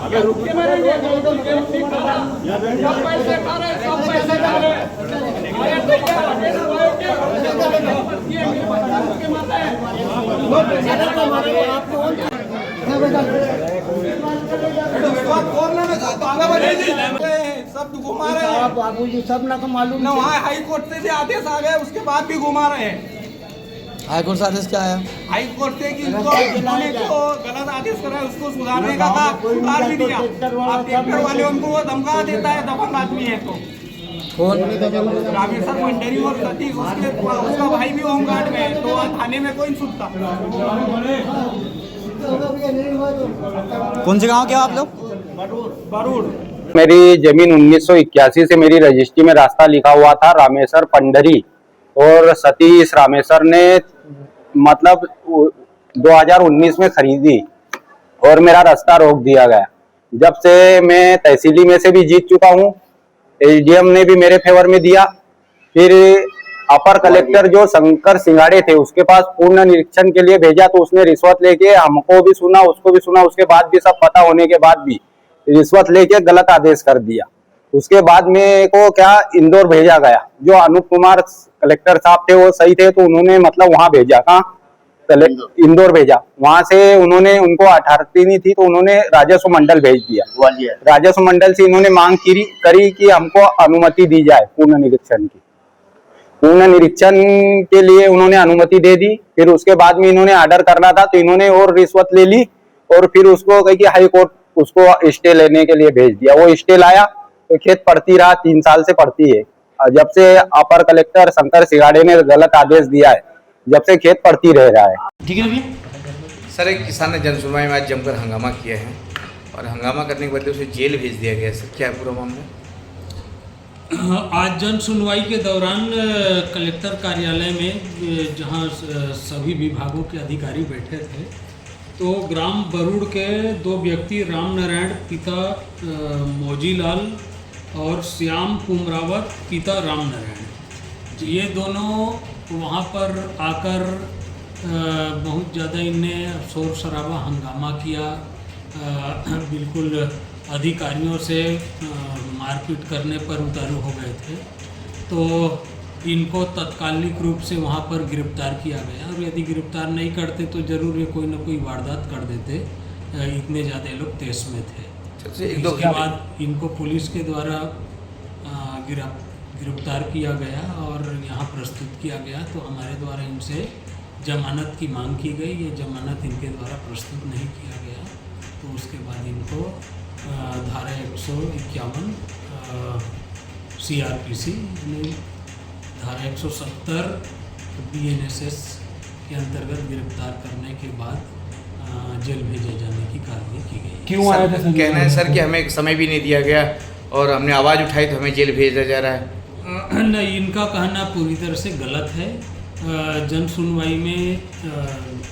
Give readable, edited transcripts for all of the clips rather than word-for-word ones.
सब घुमा रहे हैं बाबू जी, सब ना तो मालूम ना। वहाँ हाई कोर्ट से आदेश आ गए, उसके बाद भी घुमा रहे हैं। हाई कोर्ट से आदेश क्या आया? हाई कोर्ट से कि इनको इन्होंने जो गलत आदेश करा है उसको सुधारने का था, सुधार भी दिया। अब ट्रैक्टर वाले उनको वो धमका देता है, दबंग आदमी है। तो कौन? रामेश्वर पंडरी और सतीश, उसका भाई भी होमगार्ड में है। तो थाने में कोई सुनता। कौन से गांव के आप लोग? बरूड़। मेरी जमीन 1981 से मेरी रजिस्ट्री में रास्ता लिखा हुआ था। रामेश्वर पंडरी और सतीश रामेश्वर ने मतलब 2019 में खरीदी और मेरा रास्ता रोक दिया गया। जब से मैं तहसीली में से भी जीत चुका हूँ, एसडीएम ने भी मेरे फेवर में दिया। फिर अपर कलेक्टर जो शंकर सिंगाड़े थे उसके पास पूर्ण निरीक्षण के लिए भेजा, तो उसने रिश्वत लेके हमको भी सुना, उसको भी सुना। उसके बाद भी सब पता होने के बाद भी रिश्वत लेके गलत आदेश कर दिया। उसके बाद में को क्या इंदौर भेजा गया। जो अनूप कुमार कलेक्टर साहब थे वो सही थे, तो उन्होंने मतलब वहां भेजा। कहाँ? इंदौर भेजा। वहां से उन्होंने उनको अथॉरिटी नहीं थी, तो उन्होंने राजस्व मंडल भेज दिया। राजस्व मंडल से इन्होंने मांग करी कि हमको अनुमति दी जाए पूर्ण निरीक्षण की। पूर्ण निरीक्षण के लिए उन्होंने अनुमति दे दी। फिर उसके बाद में इन्होंने ऑर्डर करना था, तो इन्होंने और रिश्वत ले ली और फिर उसको कही कि हाई कोर्ट उसको स्टे लेने के लिए भेज दिया। वो स्टे लाया तो खेत पड़ती रहा, 3 साल से पड़ती है। जब से अपर कलेक्टर शंकर सिंगाड़े ने गलत आदेश दिया है, जब से खेत पड़ती रह रहा है। ठीक है भैया। सर, एक किसान ने जन सुनवाई में आज जमकर हंगामा किया है और हंगामा करने के बदले उसे जेल भेज दिया गया है। सर, क्या है पूरा मामला? आज जन सुनवाई के दौरान कलेक्टर कार्यालय में जहां सभी विभागों के अधिकारी बैठे थे, तो ग्राम बरूड़ के 2 व्यक्ति राम नारायण पिता मौजीलाल और श्याम कुमरावत पिता राम नारायण, ये दोनों वहाँ पर आकर बहुत ज़्यादा इनने शोर शराबा हंगामा किया। बिल्कुल अधिकारियों से मारपीट करने पर उतारू हो गए थे। तो इनको तत्कालिक रूप से वहाँ पर गिरफ्तार किया गया, और यदि गिरफ्तार नहीं करते तो जरूर ये कोई ना कोई वारदात कर देते। इतने ज़्यादा लोग तेज में थे। इसके बाद इनको पुलिस के द्वारा गिरफ्तार किया गया और यहाँ प्रस्तुत किया गया। तो हमारे द्वारा इनसे जमानत की मांग की गई। ये जमानत इनके द्वारा प्रस्तुत नहीं किया गया, तो उसके बाद इनको धारा 151 CRPC धारा 170 BNSS के अंतर्गत गिरफ्तार करने के बाद जेल भेजे जाने की कार्रवाई की गई। क्यों आया था? कहना है सर कि हमें समय भी नहीं दिया गया और हमने आवाज़ उठाई तो हमें जेल भेजा जा रहा है। नहीं, इनका कहना पूरी तरह से गलत है। जन सुनवाई में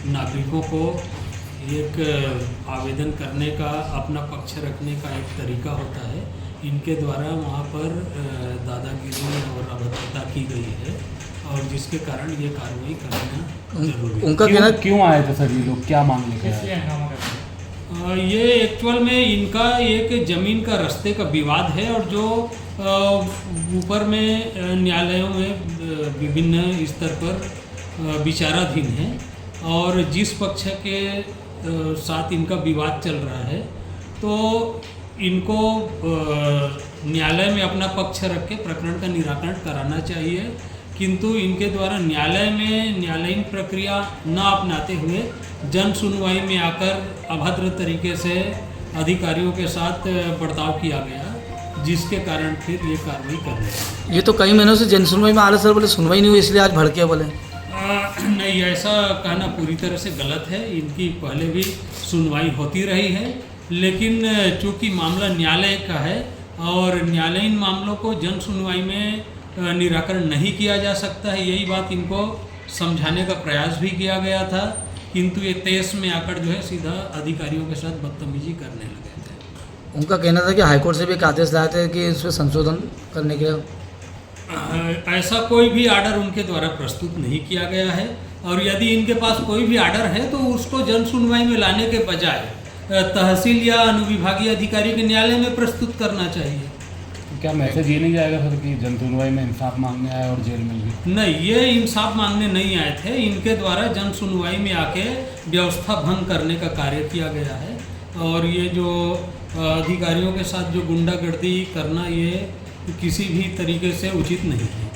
नागरिकों को एक आवेदन करने का, अपना पक्ष रखने का एक तरीका होता है। इनके द्वारा वहाँ पर दादागिरी और अभद्रता की गई है, और जिसके कारण ये कार्रवाई करना जरूरी है। उनका कहना क्यों आए थे सर ये लोग, क्या मांग लेके आए? ये एक्चुअल में इनका एक ज़मीन का रास्ते का विवाद है, और जो ऊपर में न्यायालयों में विभिन्न स्तर पर विचाराधीन है, और जिस पक्ष के साथ इनका विवाद चल रहा है, तो इनको न्यायालय में अपना पक्ष रख के प्रकरण का निराकरण कराना चाहिए। किंतु इनके द्वारा न्यायालय में न्यायालयीन प्रक्रिया न अपनाते हुए जन सुनवाई में आकर अभद्र तरीके से अधिकारियों के साथ बर्ताव किया गया, जिसके कारण फिर ये कार्रवाई कर रहे हैं। ये तो कई महीनों से जन सुनवाई में आ रहे सर, बोले सुनवाई नहीं हुई इसलिए आज भड़के बोले। नहीं, ऐसा कहना पूरी तरह से गलत है। इनकी पहले भी सुनवाई होती रही है, लेकिन चूंकि मामला न्यायालय का है और न्यायालयीन मामलों को जन सुनवाई में निराकरण नहीं किया जा सकता है, यही बात इनको समझाने का प्रयास भी किया गया था। किंतु ये तेज में आकर जो है सीधा अधिकारियों के साथ बदतमीजी करने लगे थे। उनका कहना था कि हाईकोर्ट से भी एक आदेश लाए थे कि इसमें संशोधन करने के। ऐसा कोई भी आर्डर उनके द्वारा प्रस्तुत नहीं किया गया है, और यदि इनके पास कोई भी आर्डर है तो उसको जन सुनवाई में लाने के बजाय तहसील या अनुविभागीय अधिकारी के न्यायालय में प्रस्तुत करना चाहिए। तो क्या मैसेज ये नहीं जाएगा सर कि जन सुनवाई में इंसाफ मांगने आए और जेल मिल गई? नहीं, ये इंसाफ मांगने नहीं आए थे, इनके द्वारा जन सुनवाई में आके व्यवस्था भंग करने का कार्य किया गया है। और ये जो अधिकारियों के साथ जो गुंडागर्दी करना, ये किसी भी तरीके से उचित नहीं है।